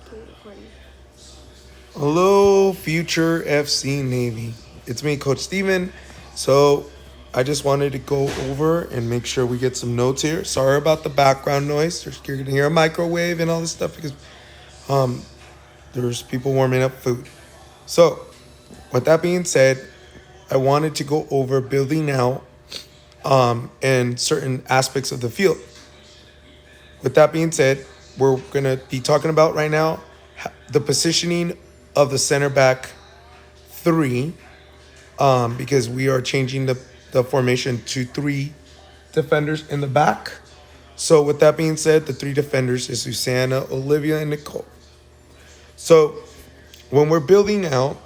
Okay, recording. Hello, future FC Navy. It's me, Coach Steven. So, I just wanted to go over and make sure we get some notes here. Sorry about the background noise. You're going to hear a microwave and all this stuff because there's people warming up food. So, with that being said, I wanted to go over building out and certain aspects of the field. With that being said, we're going to be talking about right now the positioning of the center back three because we are changing the formation to three defenders in the back. So with that being said, the three defenders is Susanna, Olivia, and Nicole. So when we're building out,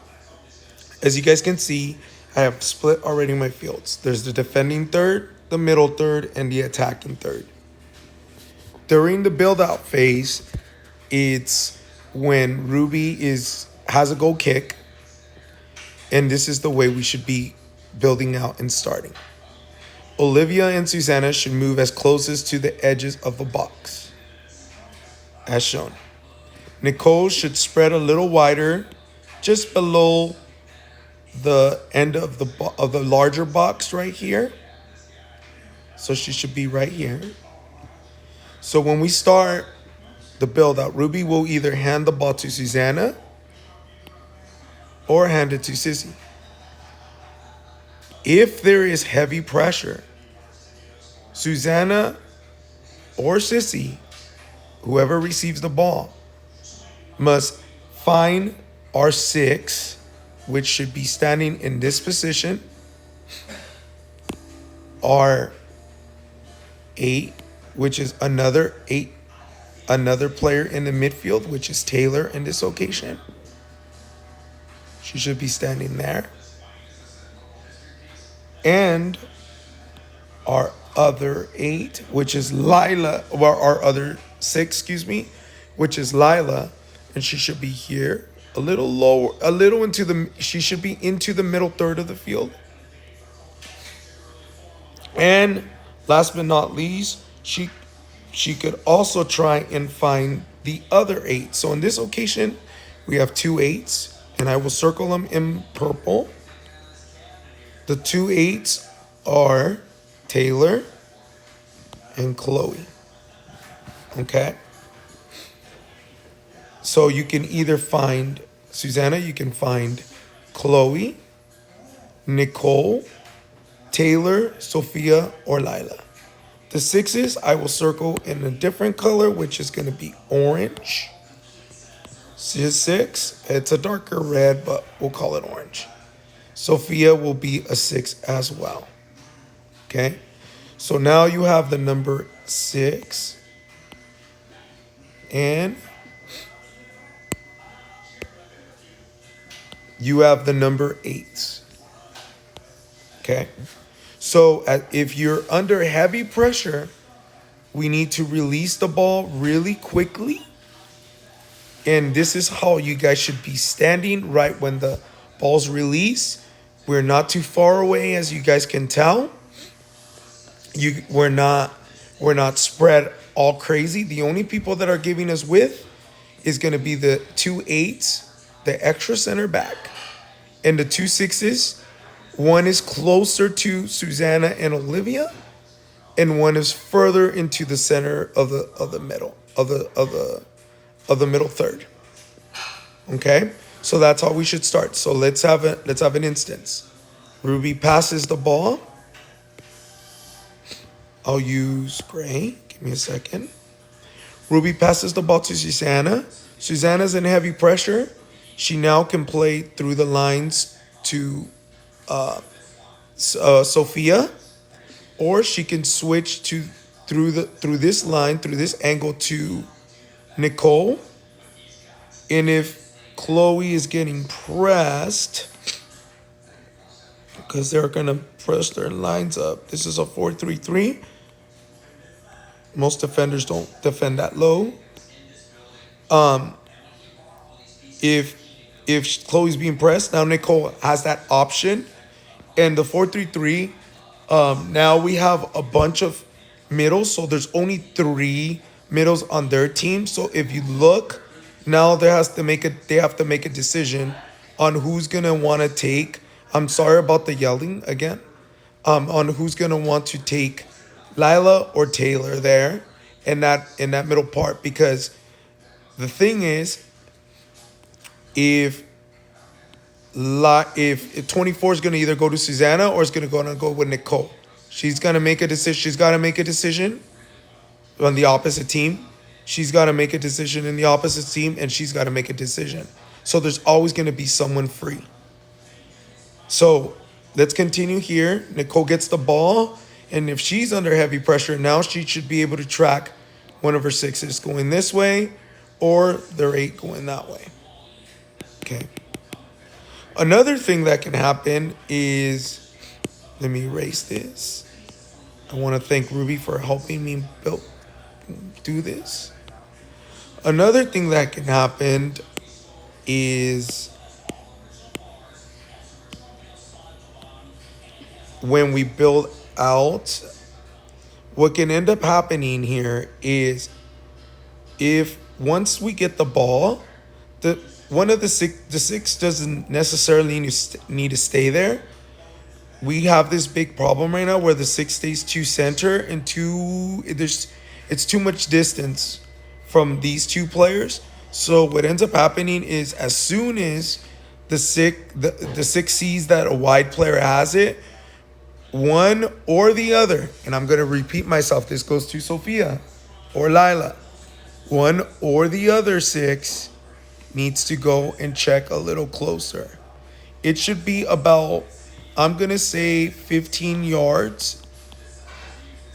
as you guys can see, I have split already my fields. There's the defending third, the middle third, and the attacking third. During the build out phase, it's when Ruby has a goal kick, and this is the way we should be building out and starting. Olivia and Susanna should move as closest to the edges of the box, as shown. Nicole should spread a little wider, just below the end of the larger box right here. So she should be right here. So when we start the build out, Ruby will either hand the ball to Susanna or hand it to Sissy. If there is heavy pressure, Susanna or Sissy, whoever receives the ball, must find our six, which should be standing in this position, our eight, which is another player in the midfield, which is Taylor in this occasion. She should be standing there. And our other eight, which is Lila, or our other six, which is Lila, and she should be here, a little lower, she should be into the middle third of the field. And last but not least, she could also try and find the other eight. So in this occasion, we have two eights, and I will circle them in purple. The two eights are Taylor and Chloe. Okay? So you can either find Susanna, you can find Chloe, Nicole, Taylor, Sophia, or Lila. The sixes I will circle in a different color, which is going to be orange. Six, it's a darker red, but we'll call it orange. Sophia will be a six as well. Okay? So now you have the number 6 and you have the number 8. Okay? So if you're under heavy pressure, we need to release the ball really quickly. And this is how you guys should be standing right when the ball's released. We're not too far away, as you guys can tell. We're not spread all crazy. The only people that are giving us width is going to be the 2 8s, the extra center back, and the 2 6s. One is closer to Susanna and Olivia, and one is further into the center of the middle of the middle third. Okay, so that's how we should start. So let's have an instance. Ruby passes the ball. I'll use gray. Give me a second. Ruby passes the ball to Susanna. Susanna's in heavy pressure. She now can play through the lines to Sophia, or she can switch through this line, through this angle to Nicole. And if Chloe is getting pressed, because they're gonna press their lines up. This is a 4-3-3. Most defenders don't defend that low. If Chloe's being pressed, now Nicole has that option. And the 4-3-3, now we have a bunch of middles, so there's only 3 middles on their team. So if you look, Now they have to make a decision on who's gonna want to take. I'm sorry about the yelling again. On who's gonna want to take Lila or Taylor there in that middle part, because the thing is, if if 24 is gonna either go to Susanna or is gonna go with Nicole, she's gonna make a decision. She's got to make a decision on the opposite team. She's got to make a decision in the opposite team, and she's got to make a decision. So there's always going to be someone free. So let's continue here. Nicole gets the ball, and if she's under heavy pressure, now she should be able to track one of her sixes going this way or their eight going that way. Okay. Another thing that can happen is, let me erase this. I want to thank Ruby for helping me do this. Another thing that can happen is when we build out, what can end up happening here is, if once we get the ball, the six doesn't necessarily need to stay there. We have this big problem right now where the six stays too center and it's too much distance from these two players. So what ends up happening is, as soon as the six sees that a wide player has it, one or the other, and I'm gonna repeat myself, this goes to Sophia or Lila, one or the other six needs to go and check a little closer. It should be about, I'm gonna say 15 yards.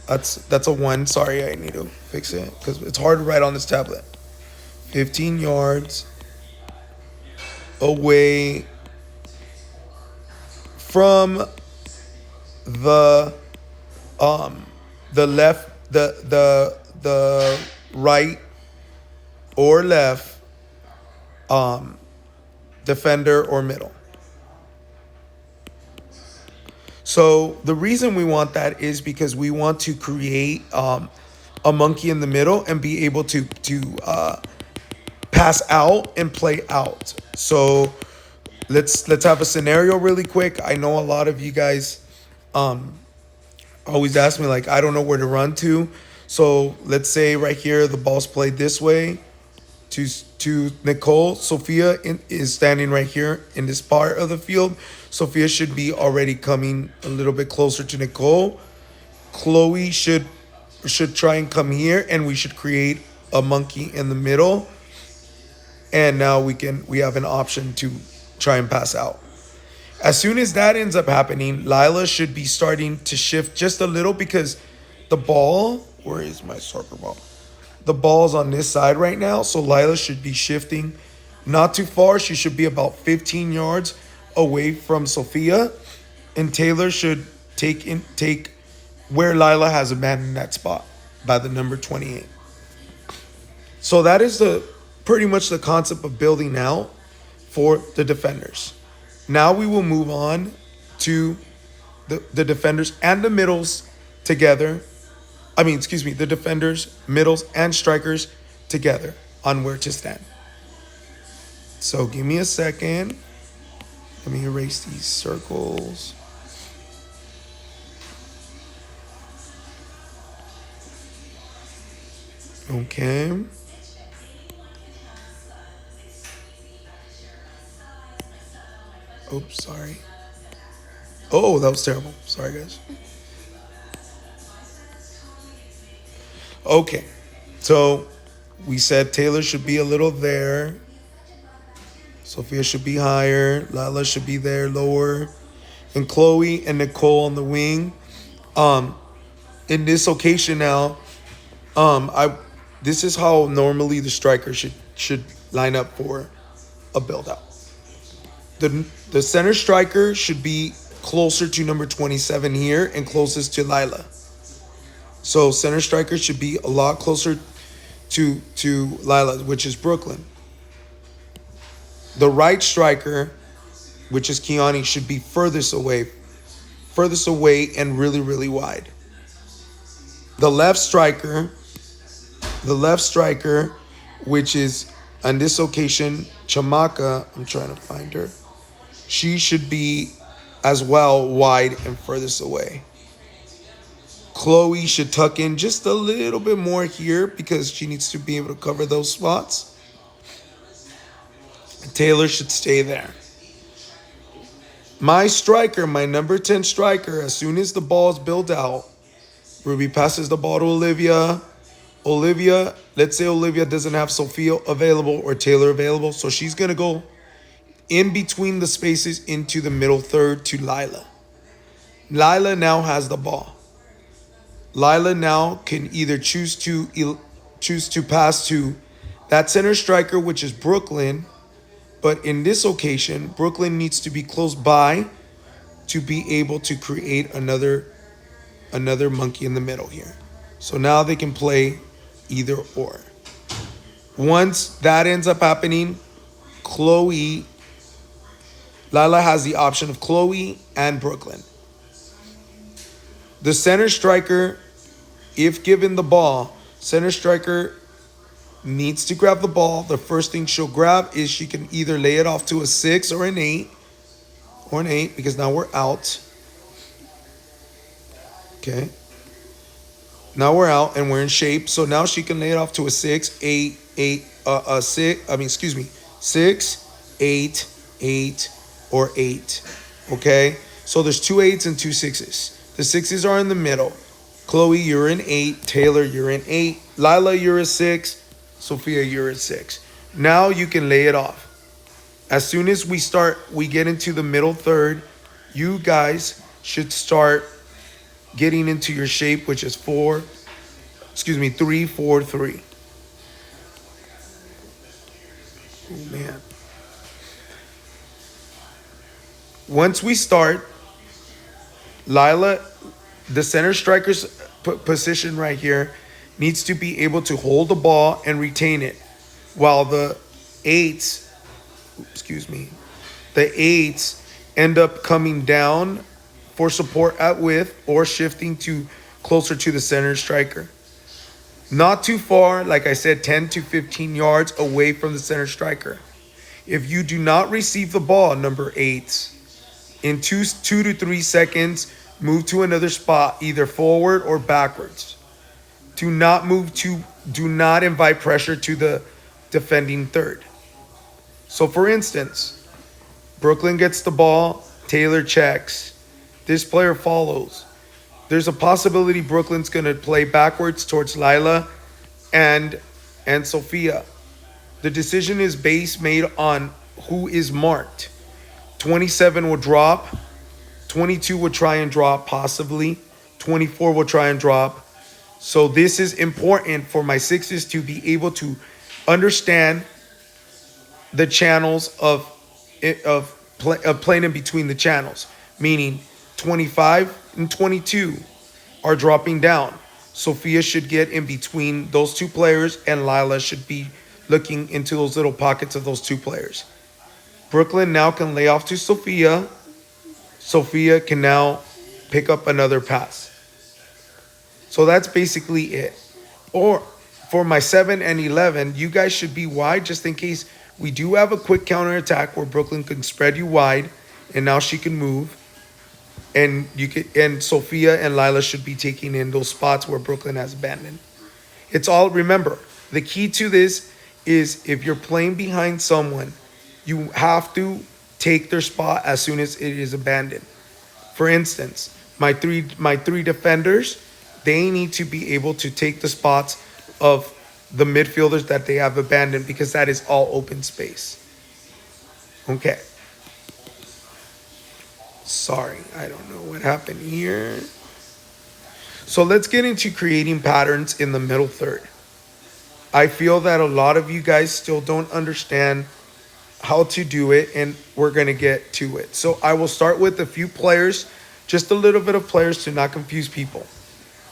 That's a one. Sorry, I need to fix it because it's hard to write on this tablet. 15 yards away from the left, the right or left defender or middle. So the reason we want that is because we want to create a monkey in the middle and be able to pass out and play out. So let's have a scenario really quick. I know a lot of you guys always ask me, like, I don't know where to run to. So let's say right here the ball's played this way to Nicole. Sophia is standing right here in this part of the field. Sophia should be already coming a little bit closer to Nicole. Chloe should try and come here, and we should create a monkey in the middle. And now we have an option to try and pass out. As soon as that ends up happening, Lila should be starting to shift just a little, because the ball, where is my soccer ball? The ball's on this side right now, so Lila should be shifting not too far. She should be about 15 yards away from Sophia, and Taylor should take where Lila has abandoned that spot by the number 28. So that is pretty much the concept of building out for the defenders. Now we will move on to the defenders and the middles together. The defenders, middles, and strikers together on where to stand. So give me a second. Let me erase these circles. Okay. Oops, sorry. Oh, that was terrible. Sorry, guys. Okay, so we said Taylor should be a little there. Sophia should be higher. Lila should be there, lower. And Chloe and Nicole on the wing. In this occasion now, this is how normally the striker should line up for a build out. The center striker should be closer to number 27 here and closest to Lila. So center striker should be a lot closer to Lila, which is Brooklyn. The right striker, which is Kiani, should be furthest away and really, really wide. The left striker, which is On this occasion, Chamaka, I'm trying to find her. She should be as well wide and furthest away. Chloe should tuck in just a little bit more here because she needs to be able to cover those spots. Taylor should stay there. My striker, my number 10 striker, as soon as the ball is built out, Ruby passes the ball to Olivia. Let's say Olivia doesn't have Sophia available or Taylor available, so she's going to go in between the spaces into the middle third to Lila. Lila now has the ball. Lila now can either choose to pass to that center striker, which is Brooklyn. But in this occasion, Brooklyn needs to be close by to be able to create another monkey in the middle here. So now they can play either or. Once that ends up happening, Lila has the option of Chloe and Brooklyn. The center striker, if given the ball, center striker needs to grab the ball. The first thing she'll grab is she can either lay it off to a 6 or an 8. Because now we're out. Okay. Now we're out and we're in shape. So now she can lay it off to a 6, 8, 6, 8, 8, or 8. Okay. So there's 2 8s and 2 6s. The 6s are in the middle. Chloe, you're in 8. Taylor, you're in 8. Lila, you're a 6. Sophia, you're at 6. Now you can lay it off. As soon as we get into the middle third, you guys should start getting into your shape, which is 3, 4, 3. Oh, man. Once we start, Lila, the center striker's position right here, needs to be able to hold the ball and retain it, while the 8s end up coming down for support at width or shifting to closer to the center striker. Not too far, like I said, 10 to 15 yards away from the center striker. If you do not receive the ball, number 8s, in 2 to 3 seconds, move to another spot, either forward or backwards. Do not invite pressure to the defending third. So for instance, Brooklyn gets the ball, Taylor checks. This player follows. There's a possibility Brooklyn's going to play backwards towards Lila and Sophia. The decision is made on who is marked. 27 will drop. 22 will try and drop possibly. 24 will try and drop. So this is important for my 6s to be able to understand the channels of playing in between the channels. Meaning 25 and 22 are dropping down. Sophia should get in between those two players and Lila should be looking into those little pockets of those two players. Brooklyn now can lay off to Sophia. Sophia can now pick up another pass. So that's basically it. Or for my 7 and 11, you guys should be wide just in case we do have a quick counterattack where Brooklyn can spread you wide and now she can move. And Sophia and Lila should be taking in those spots where Brooklyn has abandoned. Remember, the key to this is if you're playing behind someone, you have to take their spot as soon as it is abandoned. For instance, my three defenders, they need to be able to take the spots of the midfielders that they have abandoned because that is all open space. Okay. Sorry, I don't know what happened here. So let's get into creating patterns in the middle third. I feel that a lot of you guys still don't understand how to do it, and we're going to get to it. So I will start with a few players, just a little bit of players to not confuse people.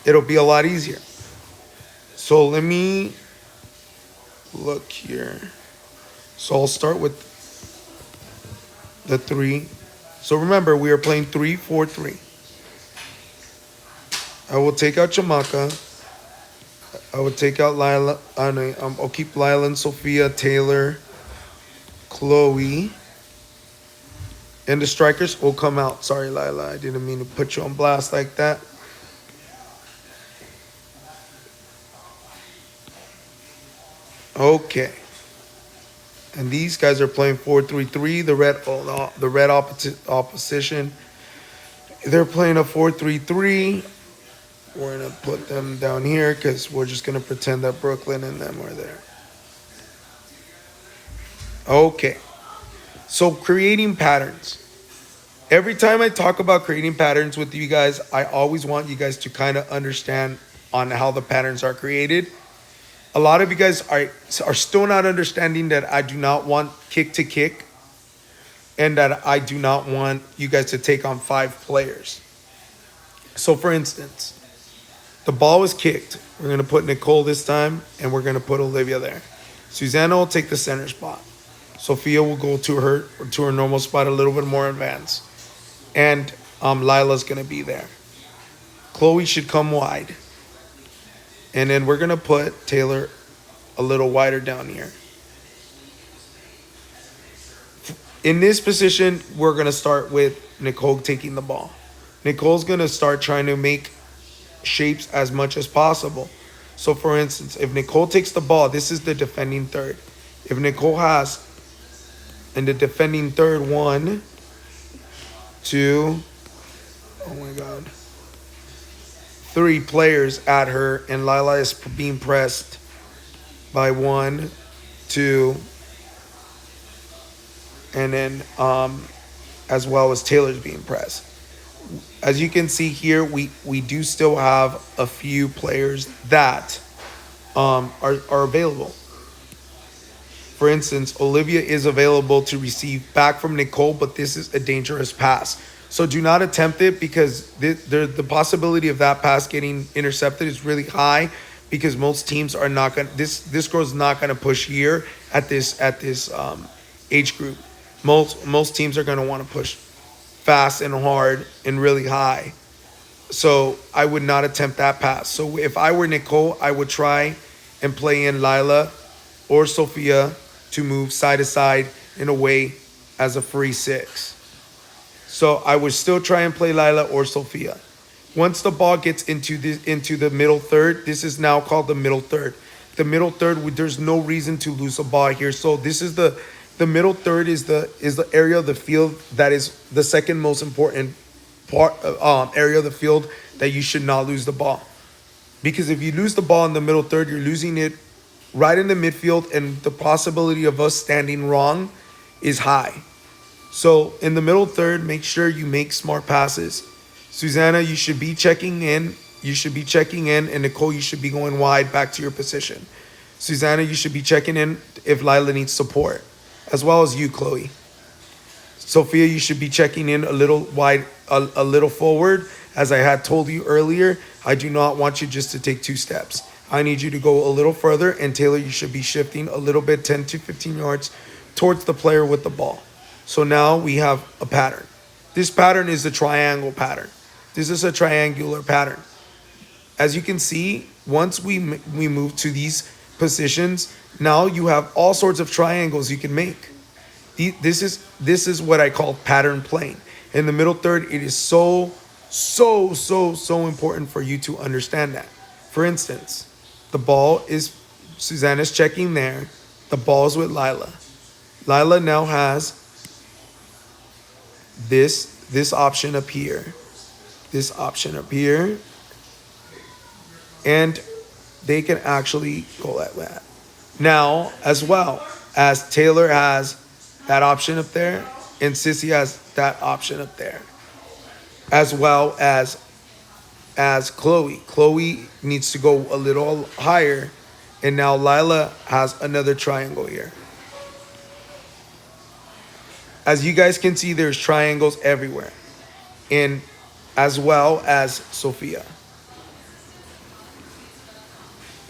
It'll be a lot easier. So let me look here. So I'll start with the 3. So remember, we are playing 3-4-3. I will take out Chamaka. I would take out Lila. I'll keep Lila and Sophia, Taylor, Chloe. And the strikers will come out. Sorry, Lila. I didn't mean to put you on blast like that. Okay. And these guys are playing 4-3-3. The red opposition. They're playing a 4-3-3. We're gonna put them down here because we're just gonna pretend that Brooklyn and them are there. Okay. So creating patterns. Every time I talk about creating patterns with you guys, I always want you guys to kind of understand on how the patterns are created. A lot of you guys are still not understanding that I do not want kick to kick and that I do not want you guys to take on 5 players. So for instance, the ball was kicked. We're going to put Nicole this time and we're going to put Olivia there. Susanna will take the center spot. Sophia will go to her normal spot a little bit more advanced. And Lila's going to be there. Chloe should come wide. And then we're going to put Taylor a little wider down here. In this position, we're going to start with Nicole taking the ball. Nicole's going to start trying to make shapes as much as possible. So, for instance, if Nicole takes the ball, this is the defending third. If Nicole has in the defending third 1, 2, oh my God, 3 players at her, and Lila is being pressed by 1, 2, and then as well as Taylor's being pressed. As you can see here, we do still have a few players that are available. For instance, Olivia is available to receive back from Nicole, but this is a dangerous pass. So do not attempt it because the possibility of that pass getting intercepted is really high because most teams are not going to, this girl's not going to push here at this age group. Most teams are going to want to push fast and hard and really high. So I would not attempt that pass. So if I were Nicole, I would try and play in Lila or Sophia to move side to side in a way as a free 6. So I would still try and play Lila or Sophia. Once the ball gets into the middle third, this is now called the middle third. The middle third, there's no reason to lose a ball here. So this is the middle third is the area of the field that is the second most important area of the field that you should not lose the ball. Because if you lose the ball in the middle third, you're losing it right in the midfield, and the possibility of us standing wrong is high. So in the middle third, make sure you make smart passes. Susanna, you should be checking in. And Nicole, you should be going wide back to your position. Susanna, you should be checking in if Lila needs support, as well as you, Chloe. Sophia, you should be checking in a little wide, a little forward. As I had told you earlier, I do not want you just to take 2 steps. I need you to go a little further. And Taylor, you should be shifting a little bit, 10 to 15 yards towards the player with the ball. So now we have a pattern. This pattern is a triangle pattern. This is a triangular pattern. As you can see, once we move to these positions, now you have all sorts of triangles you can make. This is what I call pattern playing. In the middle third, it is so important for you to understand that. For instance, the ball is, Susanna's checking there. The ball's with Lila. Lila now has this option up here. This option up here. And they can actually go like that. Now, as well as Taylor has that option up there, and Sissy has that option up there, as well as Chloe. Chloe needs to go a little higher, and now Lila has another triangle here. As you guys can see, there's triangles everywhere, and as well as Sophia.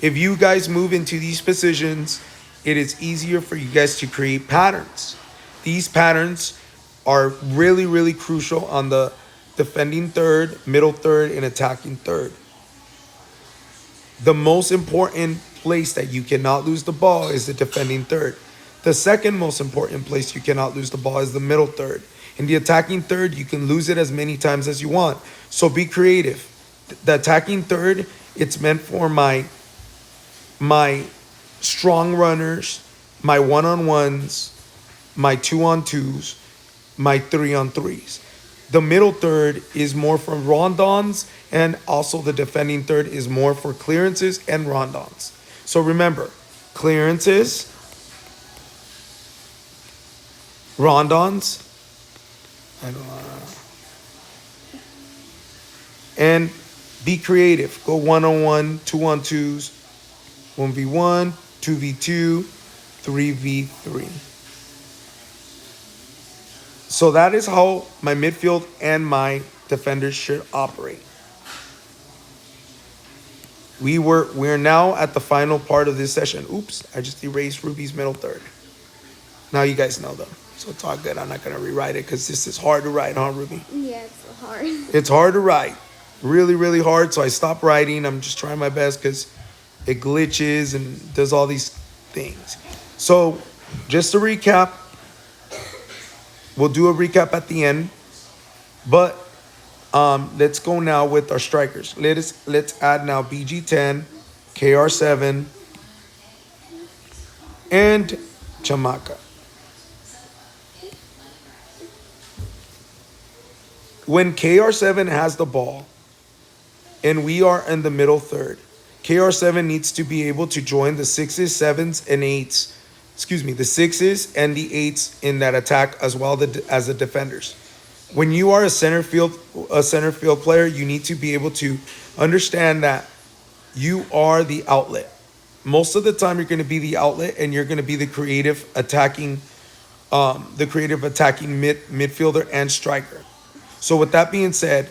If you guys move into these positions, it is easier for you guys to create patterns. These patterns are really, really crucial on the defending third, middle third, and attacking third. The most important place that you cannot lose the ball is the defending third. The second most important place you cannot lose the ball is the middle third. In the attacking third, you can lose it as many times as you want. So be creative. The attacking third, it's meant for my strong runners, my one-on-ones, my two-on-twos, my three-on-threes. The middle third is more for rondons, and also the defending third is more for clearances and rondons. So remember, clearances, rondons, and be creative. Go one-on-one, two-on-twos, 1v1, 2v2, 3v3. So that is how my midfield and my defenders should operate. We're now at the final part of this session. Oops, I just erased Ruby's middle third. Now you guys know them. So it's all good. I'm not going to rewrite it because this is hard to write, huh, Ruby? Yeah, it's hard. It's hard to write. Really, really hard. So I stopped writing. I'm just trying my best because it glitches and does all these things. So just to recap, we'll do a recap at the end. But let's go now with our strikers. Let's add now BG10, KR7, and Chamaka. When KR7 has the ball and we are in the middle third, KR7 needs to be able to join the sixes, sevens, and eights. The sixes and the eights in that attack as well as the defenders. When you are a center field player, you need to be able to understand that you are the outlet. Most of the time, you're going to be the outlet, and you're going to be the creative attacking midfielder and striker. So with that being said,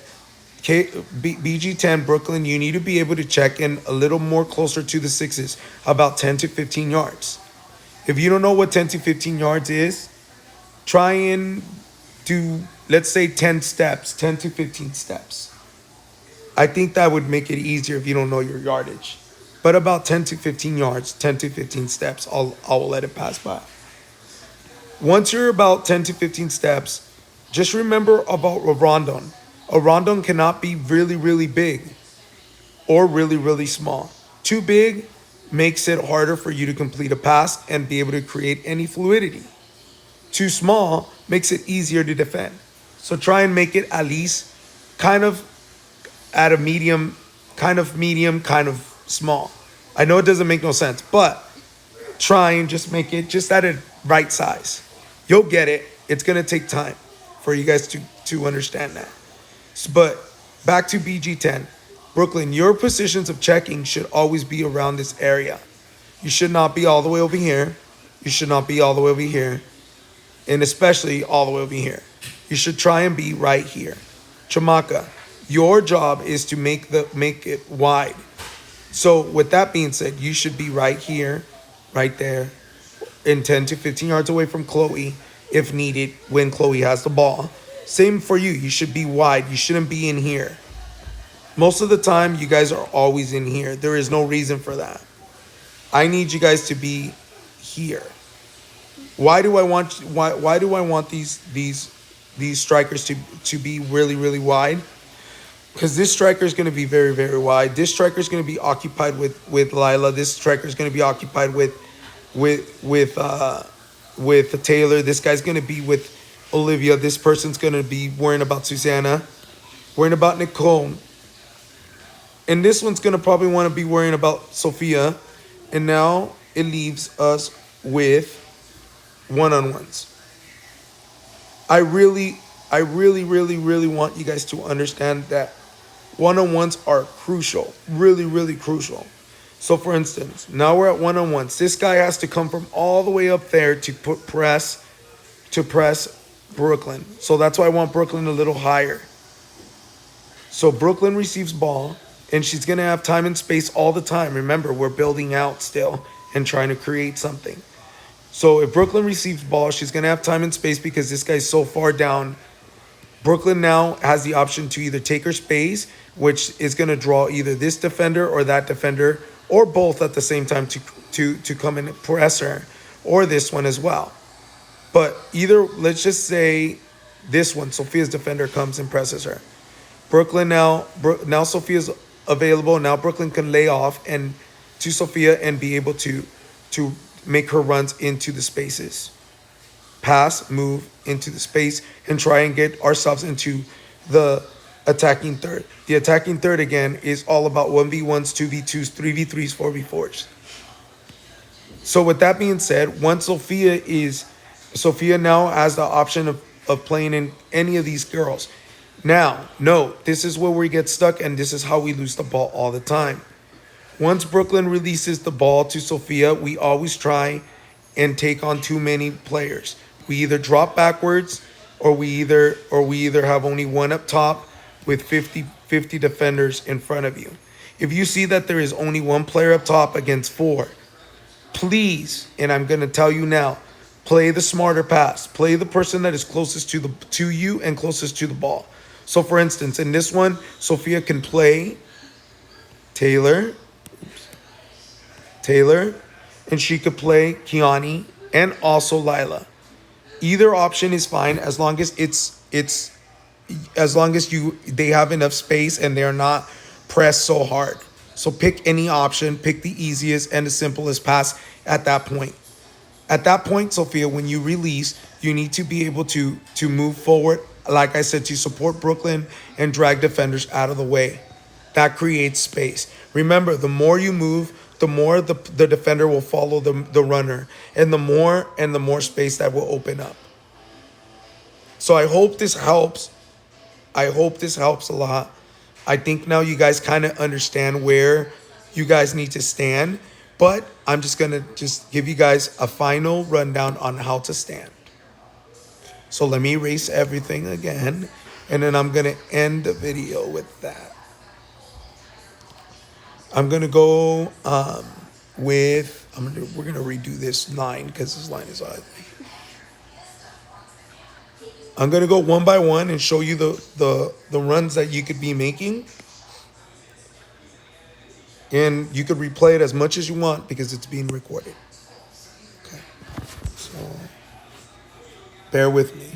BG10 Brooklyn, you need to be able to check in a little more closer to the sixes, about 10 to 15 yards. If you don't know what 10 to 15 yards is, try and do, let's say 10 steps, 10 to 15 steps. I think that would make it easier if you don't know your yardage. But about 10 to 15 yards, 10 to 15 steps, I'll let it pass by. Once you're about 10 to 15 steps, just remember about a rondon. A rondon cannot be really, really big or really, really small. Too big makes it harder for you to complete a pass and be able to create any fluidity. Too small makes it easier to defend. So try and make it at least kind of at a medium, kind of small. I know it doesn't make no sense, but try and just make it just at a right size. You'll get it. It's going to take time for you guys to understand that. But back to BG10. Brooklyn, your positions of checking should always be around this area. You should not be all the way over here. You should not be all the way over here. And especially all the way over here. You should try and be right here. Chamaka, your job is to make it wide. So with that being said, you should be right here, right there, and 10 to 15 yards away from Chloe if needed when Chloe has the ball. Same for you. You should be wide. You shouldn't be in here. Most of the time, you guys are always in here. There is no reason for that. I need you guys to be here. Why do I want these strikers to be really, really wide? Because this striker is going to be very, very wide. This striker is going to be occupied with Lila. This striker is going to be occupied with Taylor. This guy's going to be with Olivia. This person's going to be worrying about Susanna, worrying about Nicole. And this one's going to probably want to be worrying about Sophia. And now it leaves us with one-on-ones. I really want you guys to understand that one-on-ones are crucial. Really, really crucial. So for instance, now we're at one-on-ones. This guy has to come from all the way up there to press Brooklyn. So that's why I want Brooklyn a little higher. So Brooklyn receives ball, and she's going to have time and space all the time. Remember, we're building out still and trying to create something. So if Brooklyn receives ball, she's going to have time and space because this guy's so far down Brooklyn now has the option to either take her space, which is going to draw either this defender or that defender, or both at the same time to come and press her, or this one as well. But either, let's just say this one, Sophia's defender comes and presses her. Brooklyn now Sophia's available. Now Brooklyn can lay off and to Sophia and be able to make her runs into the spaces. Pass, move into the space, and try and get ourselves into the attacking third. The attacking third, again, is all about 1v1s, 2v2s, 3v3s, 4v4s. So with that being said, once Sophia now has the option of playing in any of these girls. Now, no, this is where we get stuck, and this is how we lose the ball all the time. Once Brooklyn releases the ball to Sophia, we always try and take on too many players. We either drop backwards or we either have only one up top with 50 defenders in front of you. If you see that there is only one player up top against four, please, and I'm going to tell you now, play the smarter pass. Play the person that is closest to you and closest to the ball. So for instance, in this one, Sophia can play Taylor, and she could play Kiani and also Lila. Either option is fine as long as they have enough space and they're not pressed so hard. So pick any option, pick the easiest and the simplest pass at that point. At that point, Sophia, when you release, you need to be able to move forward, like I said, to support Brooklyn and drag defenders out of the way. That creates space. Remember, the more you move, the more the defender will follow the runner, and the more space that will open up. So I hope this helps. I hope this helps a lot. I think now you guys kind of understand where you guys need to stand, but I'm just going to give you guys a final rundown on how to stand. So let me erase everything again, and then I'm going to end the video with that. I'm going to go we're going to redo this line because this line is ugly. I'm going to go one by one and show you the runs that you could be making. And you could replay it as much as you want because it's being recorded. Okay. So bear with me.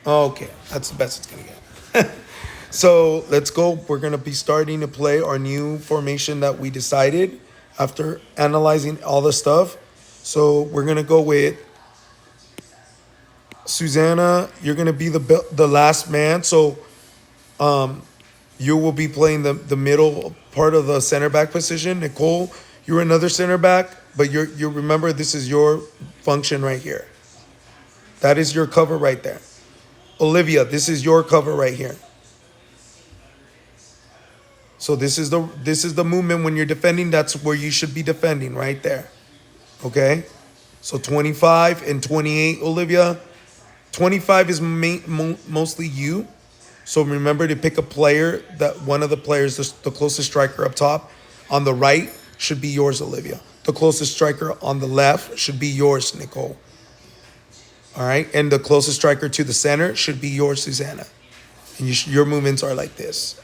Okay, that's the best it's going to get. So let's go. We're going to be starting to play our new formation that we decided after analyzing all the stuff. So we're going to go with Susanna. You're going to be the last man. So you will be playing the middle part of the center back position. Nicole, you're another center back, but you remember this is your function right here. That is your cover right there. Olivia, this is your cover right here. So this is the movement when you're defending. That's where you should be defending right there. Okay? So 25 and 28, Olivia. 25 is mostly you. So remember to pick a player, that one of the players, the closest striker up top on the right should be yours, Olivia. The closest striker on the left should be yours, Nicole. All right, and the closest striker to the center should be yours, Susanna. And your movements are like this.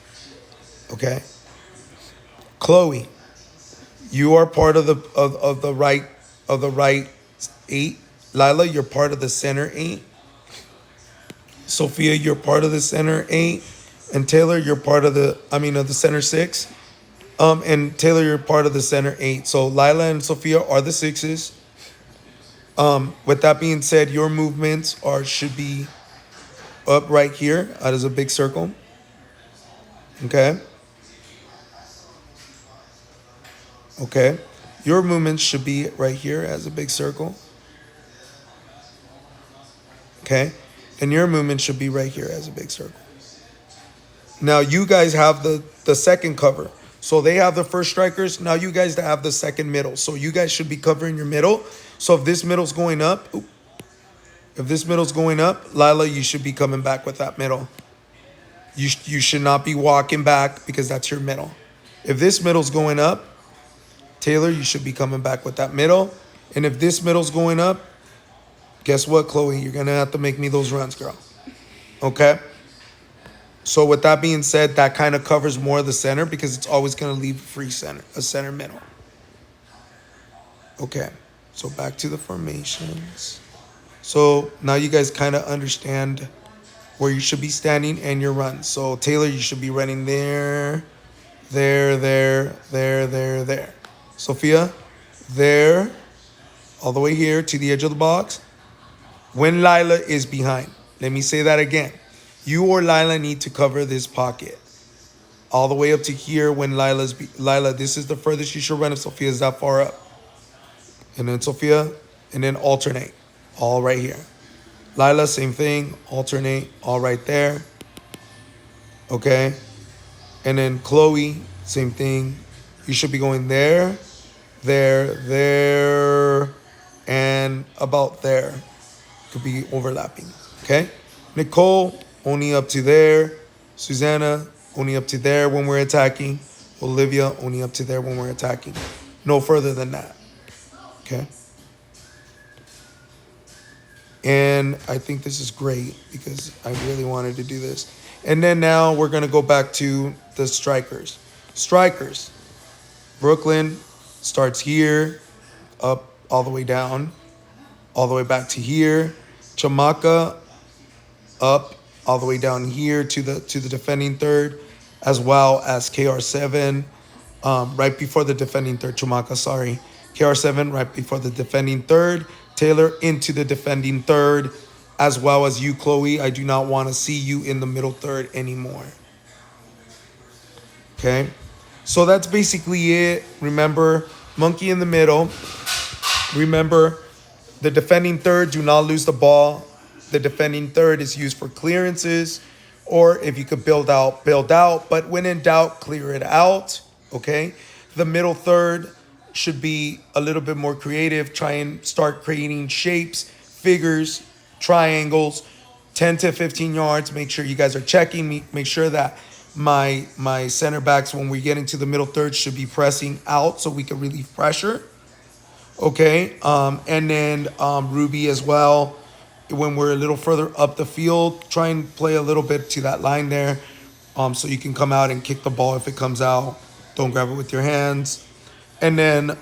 Okay. Chloe, you are part of the right 8. Lila, you're part of the center 8. Sophia, you're part of the center 8. And Taylor, you're part of the center 6. And Taylor, you're part of the center 8. So Lila and Sophia are the 6s. With that being said, your movements should be up right here as a big circle. Okay. Okay. Your movements should be right here as a big circle. Okay. And your movement should be right here as a big circle. Now you guys have the second cover. So they have the first strikers. Now you guys have the second middle. So you guys should be covering your middle. So if this middle's going up, Lila, you should be coming back with that middle. You should not be walking back because that's your middle. If this middle's going up, Taylor, you should be coming back with that middle. And if this middle's going up, guess what, Chloe? You're going to have to make me those runs, girl. Okay? So with that being said, that kind of covers more of the center because it's always going to leave free center, a center middle. Okay. So back to the formations. So now you guys kind of understand where you should be standing and your runs. So Taylor, you should be running there, there. Sophia, there, all the way here to the edge of the box. When Lila is behind. Let me say that again. You or Lila need to cover this pocket. All the way up to here when Lila, this is the furthest you should run if Sophia is that far up. And then Sophia, and then alternate. All right here. Lila, same thing. Alternate, all right there. Okay. And then Chloe, same thing. You should be going there, and about there. Could be overlapping. Okay. Nicole, only up to there. Susanna, only up to there when we're attacking. Olivia, only up to there when we're attacking. No further than that. Okay. And I think this is great because I really wanted to do this. And then now we're going to go back to the strikers. Strikers. Brooklyn starts here, up all the way down, all the way back to here. Chamaka up all the way down here to the defending third, as well as KR7 right before the defending third. Chamaka, sorry. KR7 right before the defending third. Taylor into the defending third, as well as you, Chloe. I do not want to see you in the middle third anymore. Okay? So that's basically it. Remember, monkey in the middle. Remember, the defending third, do not lose the ball. The defending third is used for clearances, or if you could build out, build out. But when in doubt, clear it out. Okay? The middle third should be a little bit more creative. Try and start creating shapes, figures, triangles, 10 to 15 yards. Make sure you guys are checking me. Make sure that my center backs, when we get into the middle third, should be pressing out so we can relieve pressure. Okay. And then Ruby as well. When we're a little further up the field, try and play a little bit to that line there. So you can come out and kick the ball if it comes out. Don't grab it with your hands. And then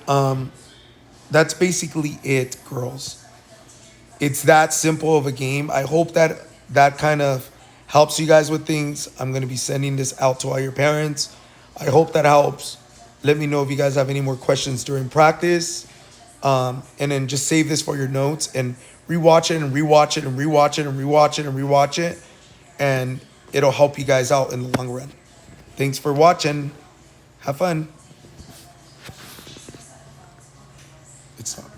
that's basically it, girls. It's that simple of a game. I hope that kind of helps you guys with things. I'm going to be sending this out to all your parents. I hope that helps. Let me know if you guys have any more questions during practice. And then just save this for your notes and rewatch it and rewatch it and rewatch it and rewatch it and rewatch it. And it'll help you guys out in the long run. Thanks for watching. Have fun. It's not.